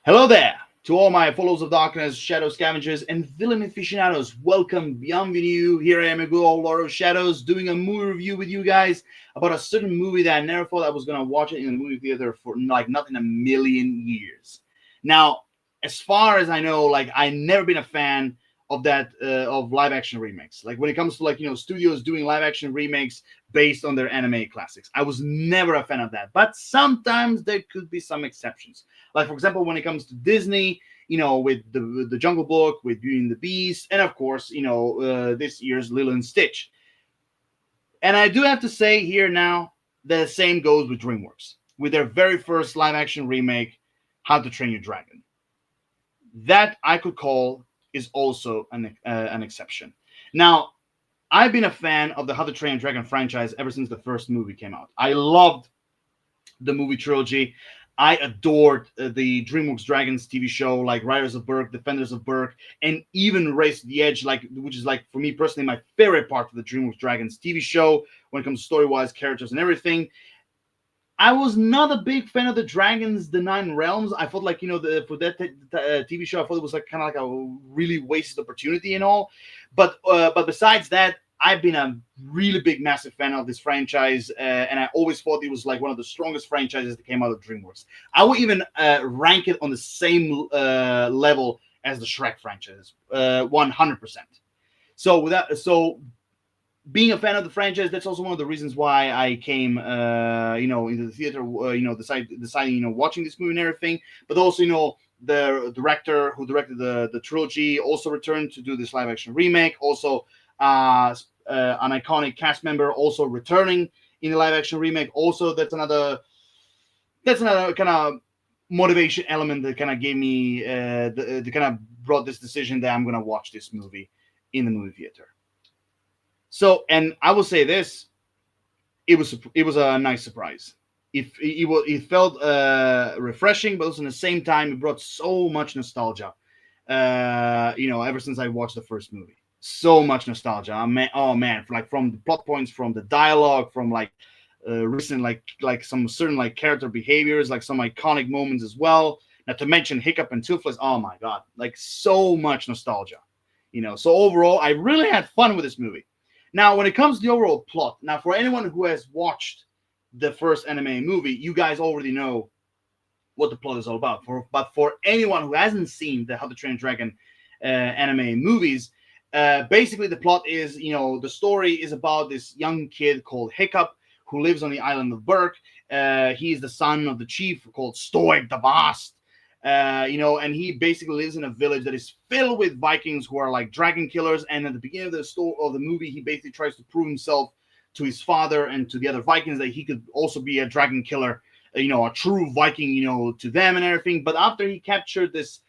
Hello there to all my followers of darkness, shadow scavengers, and villain aficionados. Welcome, bienvenue. Here I am, a good old Lord of Shadows, doing a movie review with you guys about a certain movie that I never thought I was gonna watch it in the movie theater for like not in a million years. Now, as far as I know, like I never been a fan of that of live action remakes. Like when it comes to studios doing live action remakes based on their anime classics, I was never a fan of that. But sometimes there could be some exceptions. Like for example, when it comes to Disney, with the Jungle Book, with Beauty and the Beast, and of course, this year's Lilo and Stitch. And I do have to say here now that the same goes with DreamWorks with their very first live action remake, How to Train Your Dragon. That I could call is also an exception. Now, I've been a fan of the How to Train Your Dragon franchise ever since the first movie came out. I loved the movie trilogy. I adored the DreamWorks Dragons TV show, like Riders of Berk, Defenders of Berk, and even Race to the Edge, which is like for me personally my favorite part of the DreamWorks Dragons TV show when it comes to story-wise, characters, and everything. I was not a big fan of the Dragons, the Nine Realms. I felt like for that TV show, I thought it was like kind of like a really wasted opportunity and all. But besides that, I've been a really big, massive fan of this franchise, and I always thought it was like one of the strongest franchises that came out of DreamWorks. I would even rank it on the same level as the Shrek franchise, 100%. So with that, being a fan of the franchise, that's also one of the reasons why I came, into the theater, deciding, watching this movie and everything. But also, the director who directed the trilogy also returned to do this live action remake. Also, an iconic cast member also returning in the live action remake. Also, that's another kind of motivation element that kind of gave me the kind of brought this decision that I'm gonna watch this movie in the movie theater. So, and I will say this: it was a nice surprise. It felt refreshing, but also at the same time, it brought so much nostalgia. Ever since I watched the first movie, so much nostalgia. Oh man, from the plot points, from the dialogue, from recent like some certain like character behaviors, like some iconic moments as well. Not to mention Hiccup and Toothless. Oh my god, like so much nostalgia. So overall, I really had fun with this movie. Now, when it comes to the overall plot, now for anyone who has watched the first anime movie, you guys already know what the plot is all about. But for anyone who hasn't seen the How to Train Your Dragon anime movies, basically the plot is, the story is about this young kid called Hiccup who lives on the island of Berk. He's the son of the chief called Stoic the Vast. And he basically lives in a village that is filled with Vikings who are like dragon killers. And at the beginning of the movie, he basically tries to prove himself to his father and to the other Vikings that he could also be a dragon killer, a true Viking, to them and everything. But after he captured this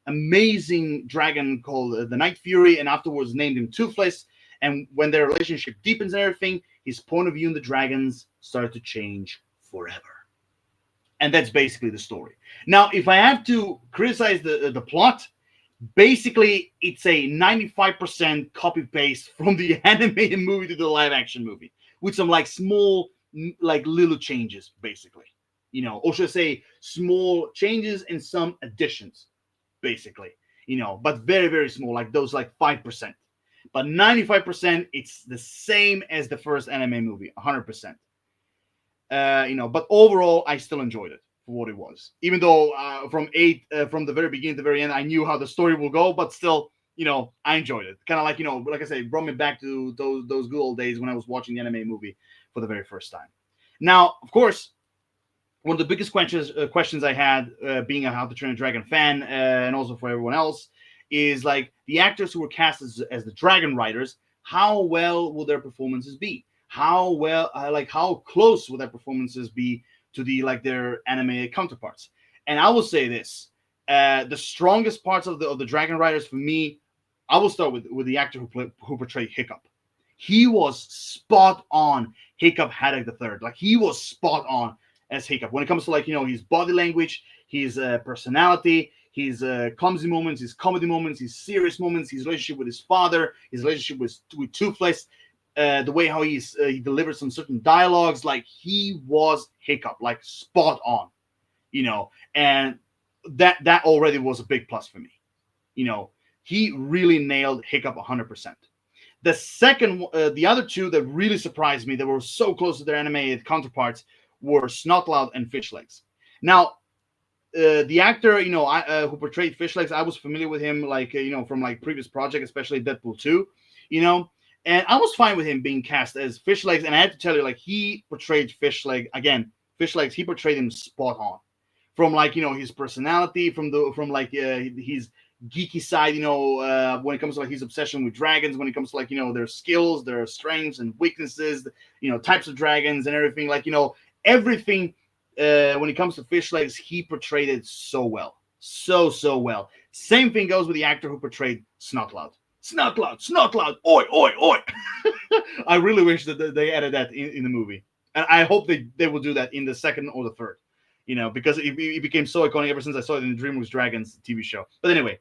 amazing dragon called the Night Fury, and afterwards named him Toothless, and when their relationship deepens and everything, his point of view on the dragons started to change forever. And that's basically the story. Now, if I have to criticize the plot, basically it's a 95% copy paste from the animated movie to the live action movie, with some like small, like little changes, basically. Or should I say small changes and some additions, basically. But very, very small, like those like 5%. But 95%, it's the same as the first anime movie, 100%. But overall, I still enjoyed it for what it was. Even though from the very beginning to the very end, I knew how the story will go, but still, I enjoyed it. Kind of like, like I say, brought me back to those good old days when I was watching the anime movie for the very first time. Now, of course, one of the biggest questions I had, being a How to Train a Dragon fan, and also for everyone else, is like the actors who were cast as the Dragon Riders. How well will their performances be? How well, how close will their performances be to their anime counterparts? And I will say this: the strongest parts of the Dragon Riders for me, I will start with the actor who portrayed Hiccup. He was spot on. Hiccup Haddock the Third, like he was spot on as Hiccup when it comes to his body language, his personality, his clumsy moments, his comedy moments, his serious moments, his relationship with his father, his relationship with Toothless. The way how he delivers some certain dialogues, like he was Hiccup, like spot on, and that already was a big plus for me. You know, he really nailed Hiccup 100%. The other two that really surprised me, that were so close to their animated counterparts, were Snotlout and Fishlegs. Now, the actor, who portrayed Fishlegs, I was familiar with him, like from like previous project, especially Deadpool 2, you know, and I was fine with him being cast as Fishlegs. And I have to tell you, like, he portrayed Fishleg again. Fishlegs, he portrayed him spot on, from like his personality, from like his geeky side, when it comes to like his obsession with dragons, when it comes to like their skills, their strengths and weaknesses, types of dragons and everything, like everything. When it comes to Fishlegs, he portrayed it so well, so well. Same thing goes with the actor who portrayed Snotlout. Snotlout, oi, oi, oi. I really wish that they added that in the movie, and I hope they will do that in the second or the third, because it became so iconic ever since I saw it in the DreamWorks Dragons TV show. But anyway,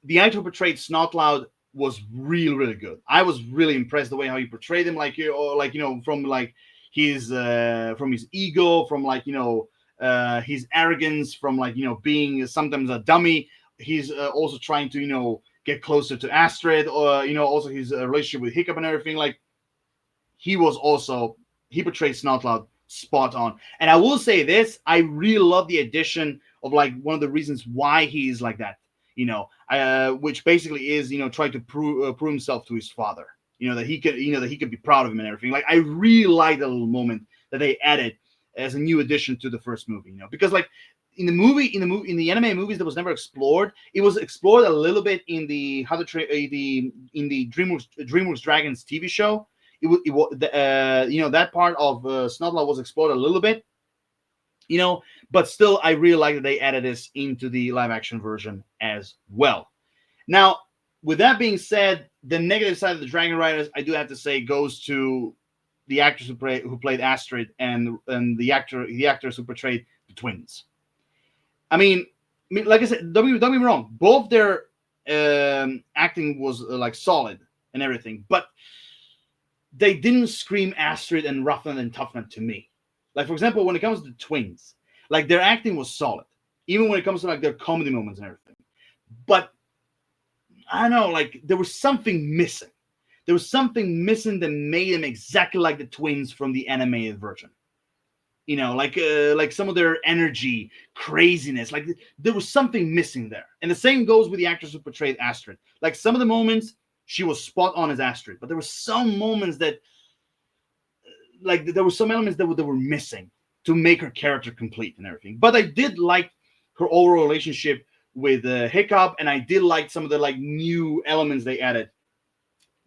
the actor who portrayed Snotlout was really, really good. I was really impressed the way how he portrayed him, from like from his ego, from like his arrogance, from like being sometimes a dummy. He's also trying to get closer to Astrid, or also his relationship with Hiccup and everything. Like, he portrayed Snotlout spot on. And I will say this: I really love the addition of like one of the reasons why he's like that. Which basically is trying to prove himself to his father. That he could be proud of him and everything. Like, I really like that little moment that they added as a new addition to the first movie. Because like in the anime movies, that was never explored. It was explored a little bit in the DreamWorks Dragons TV show. That part of Snotlout was explored a little bit. But still, I really like that they added this into the live action version as well. Now, with that being said, the negative side of the Dragon Riders, I do have to say, goes to the actors who played Astrid and the actors who portrayed the twins. I mean, like I said, don't get me wrong, both their acting was like solid and everything, but they didn't scream Astrid and Roughnut and Toughnut to me. Like, for example, when it comes to the twins, like, their acting was solid, even when it comes to like their comedy moments and everything. But I don't know, like, there was something missing. There was something missing that made them exactly like the twins from the animated version. Like some of their energy, craziness, like there was something missing there. And the same goes with the actress who portrayed Astrid. Like, some of the moments she was spot on as Astrid, but there were some moments that, like, there were some elements that were missing to make her character complete and everything. But I did like her overall relationship with Hiccup, and I did like some of the like new elements they added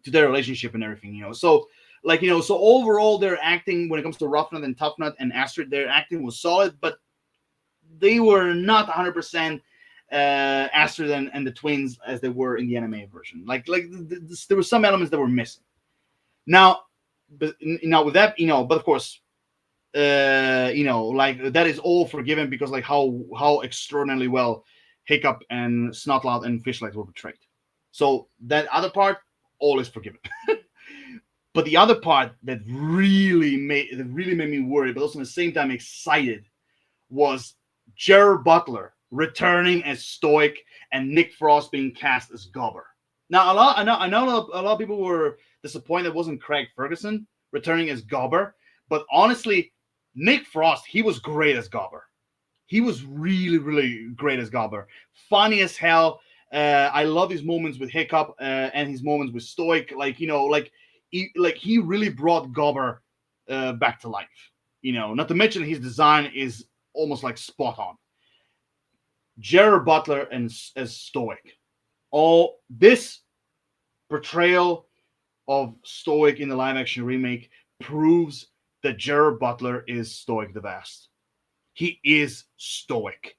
to their relationship and everything. So overall, their acting when it comes to Roughnut and Toughnut and Astrid, their acting was solid, but they were not 100% Astrid and the twins as they were in the anime version. There were some elements that were missing. Now with that, but of course, like, that is all forgiven because like how extraordinarily well Hiccup and Snotlout and Fishlegs were portrayed. So that other part, all is forgiven. But the other part that really made me worried, but also at the same time excited, was Gerard Butler returning as Stoic and Nick Frost being cast as Gobber. Now, I know a lot of people were disappointed it wasn't Craig Ferguson returning as Gobber, but honestly, Nick Frost, he was great as Gobber. He was really, really great as Gobber. Funny as hell. I love his moments with Hiccup and his moments with Stoic. He really brought Gobber back to life. Not to mention his design is almost like spot on. Gerard Butler as Stoic. All this portrayal of Stoic in the live action remake proves that Gerard Butler is Stoic the Vast. He is Stoic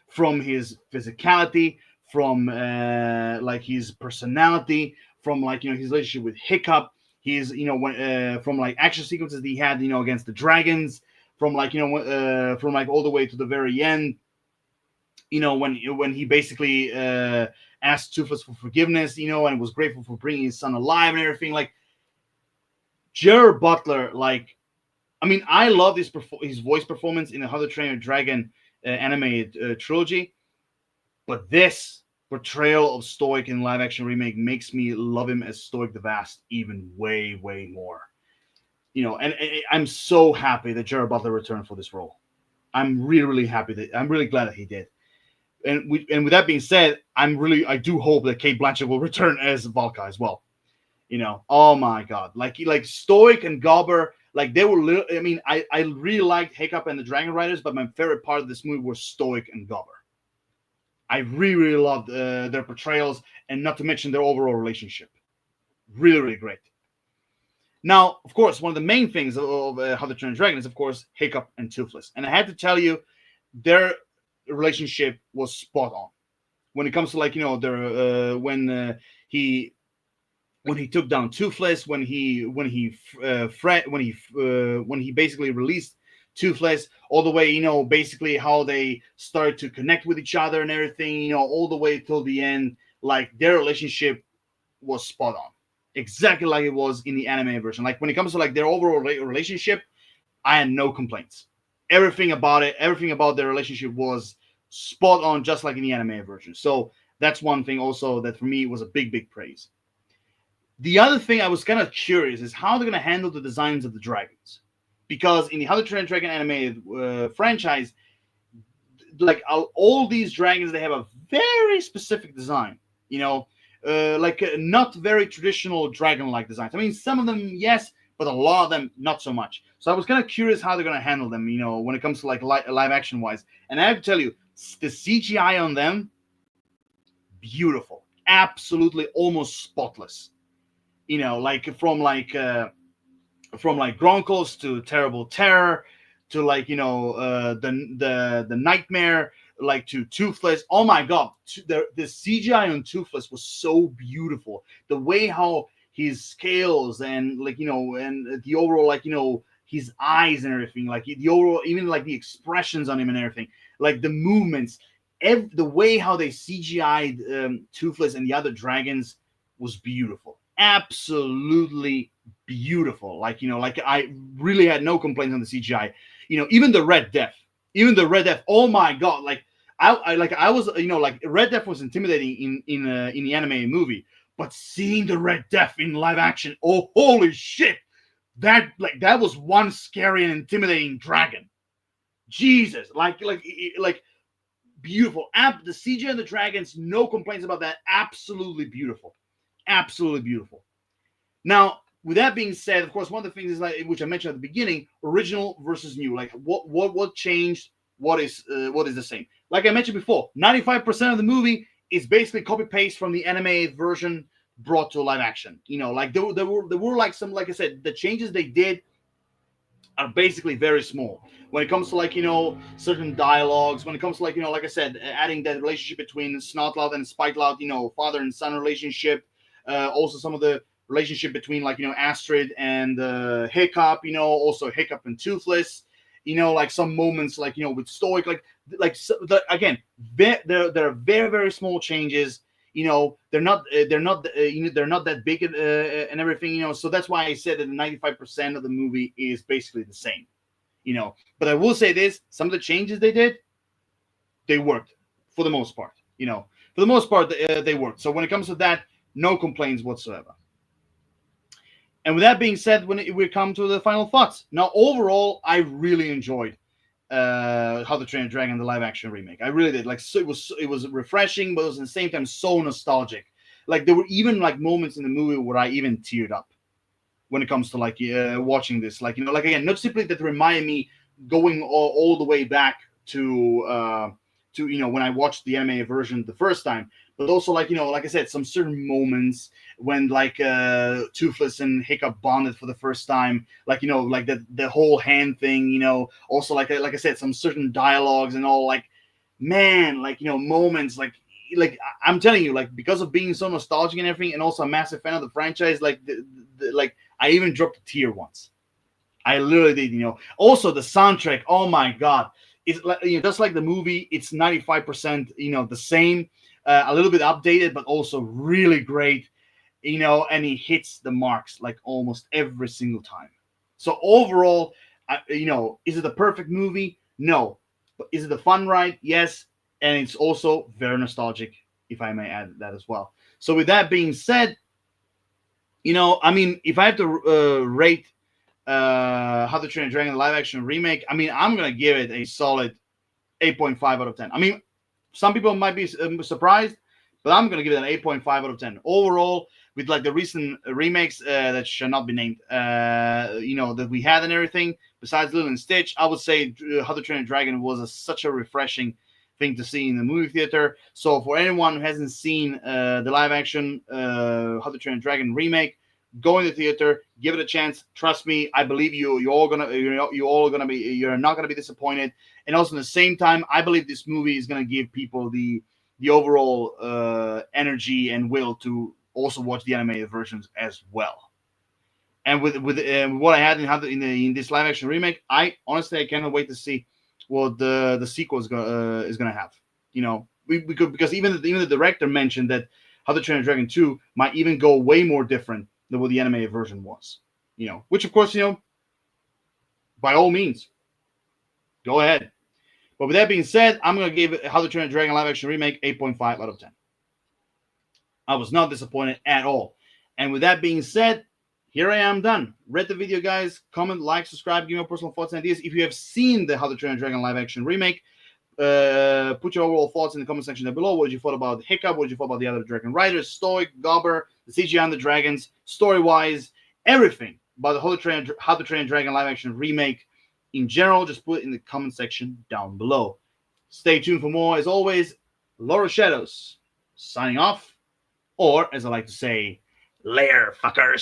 from his physicality, from his personality, from his relationship with Hiccup. He's from like action sequences that he had against the dragons, from all the way to the very end. When he basically asked Toothless for forgiveness, and was grateful for bringing his son alive and everything. Like, Gerard Butler, I love his voice performance in How to Train Your Dragon animated trilogy. But this portrayal of Stoic in live action remake makes me love him as Stoic the Vast even way, way more. And I'm so happy that Jared Butler returned for this role. I'm really, really happy that I'm really glad that he did. And with that being said, I do hope that Kate Blanchett will return as Valka as well. Oh my god, like Stoic and Gobber, like they were. I mean, I really liked Hiccup and the Dragon Riders, but my favorite part of this movie was Stoic and Gobber. I really, really loved their portrayals, and not to mention their overall relationship. Really, really great. Now, of course, one of the main things of How to Train Your Dragon is, of course, Hiccup and Toothless. And I had to tell you, their relationship was spot on. When it comes to their when he took down Toothless, when he basically released Toothless, all the way, basically how they started to connect with each other and everything, all the way till the end, like their relationship was spot on, exactly like it was in the anime version. Like when it comes to like their overall relationship, I had no complaints. Everything about it, everything about their relationship was spot on, just like in the anime version. So that's one thing also that for me was a big, big praise. The other thing I was kind of curious is how they're going to handle the designs of the dragons. Because in the How to Train Dragon animated franchise, like all these dragons, they have a very specific design. Not very traditional dragon-like designs. I mean, some of them, yes, but a lot of them, not so much. So I was kind of curious how they're going to handle them, when it comes to like live action wise. And I have to tell you, the CGI on them, beautiful, absolutely almost spotless. From like Gronkles to Terrible Terror to the Nightmare, like to Toothless. Oh my god, the CGI on Toothless was so beautiful. The way how his scales and and the overall his eyes and everything, like the overall, even like the expressions on him and everything, like the movements, the way how they CGI'd Toothless and the other dragons was beautiful. Absolutely beautiful. Like I really had no complaints on the CGI. Even the Red Death, Oh my god! I was, like Red Death was intimidating in the anime movie, but seeing the Red Death in live action, oh holy shit! That was one scary and intimidating dragon. Jesus, like beautiful. The CGI and the dragons, no complaints about that. Absolutely beautiful. Absolutely beautiful. Now, with that being said, of course, one of the things is like which I mentioned at the beginning: original versus new. Like what changed? What is the same? Like I mentioned before, 95% of the movie is basically copy paste from the anime version brought to live action. Like there were like some, like I said, the changes they did are basically very small when it comes to certain dialogues, when it comes to like I said, adding that relationship between Snotlout and Spitelout, father and son relationship, also some of the relationship between Astrid and Hiccup, also Hiccup and Toothless, like some moments with Stoic, again, there are very, very small changes. They're not that big and everything. So that's why I said that 95% of the movie is basically the same. But I will say this: some of the changes they did, they worked for the most part. For the most part, they worked. So when it comes to that, no complaints whatsoever. And with that being said, when we come to the final thoughts, now overall, I really enjoyed How to Train a Dragon, the live action remake. I really did. Like, so it was refreshing, but it was at the same time so nostalgic. Like there were even like moments in the movie where I even teared up when it comes to watching this. Like again, not simply that reminded me going all the way back to when I watched the anime version the first time, but also like I said, some certain moments when Toothless and Hiccup bonded for the first time, like the whole hand thing, also like I said, some certain dialogues and all, like man, moments like I'm telling you, like because of being so nostalgic and everything, and also a massive fan of the franchise, like I even dropped a tear once. I literally did, Also, the soundtrack, oh my god, it's like just like the movie, it's 95%, the same, a little bit updated, but also really great, and he hits the marks like almost every single time. So overall, is it a perfect movie? No, But is it a fun ride? Yes, and it's also very nostalgic, if I may add that as well. So with that being said, I mean, if I have to rate How to Train Your Dragon live action remake, I mean, I'm gonna give it a solid 8.5 out of 10. I mean, some people might be surprised, but I'm gonna give it an 8.5 out of 10 overall. With like the recent remakes that shall not be named, that we had and everything. Besides Lilo and Stitch, I would say How to Train Your Dragon was such a refreshing thing to see in the movie theater. So for anyone who hasn't seen the live action How to Train Your Dragon remake, go in the theater, give it a chance. Trust me, I believe you. You're not gonna be disappointed. And also, at the same time, I believe this movie is gonna give people the overall energy and will to also watch the animated versions as well. And with what I had in this live action remake, I cannot wait to see what the sequel is gonna have. Because even the director mentioned that How to Train Your Dragon 2 might even go way more different than what the animated version was. Which of course, by all means, go ahead. But with that being said, I'm gonna give How to Train Your Dragon live action remake 8.5 out of 10. I was not disappointed at all. And with that being said, here I am done. Read the video, guys. Comment, like, subscribe, give me your personal thoughts and ideas. If you have seen the How to Train Your Dragon live action remake, put your overall thoughts in the comment section down below. What did you thought about Hiccup? What did you thought about the other dragon riders? Stoic, Gobber, the CGI on the dragons, story-wise, everything about the How to Train Your Dragon live action remake in general. Just put it in the comment section down below. Stay tuned for more. As always, Lord of Shadows signing off. Or, as I like to say, later, fuckers.